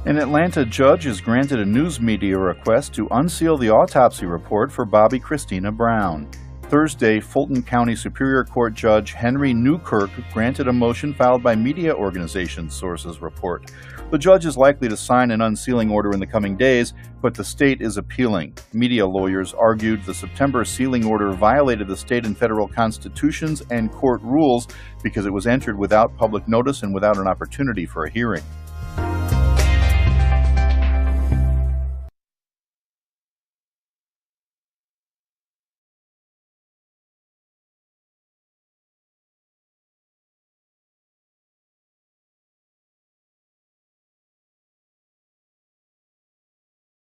An Atlanta judge has granted a news media request to unseal the autopsy report for Bobbi Kristina Brown. Thursday, Fulton County Superior Court Judge Henry Newkirk granted a motion filed by media organization sources report. The judge is likely to sign an unsealing order in the coming days, but the state is appealing. Media lawyers argued the September sealing order violated the state and federal constitutions and court rules because it was entered without public notice and without an opportunity for a hearing.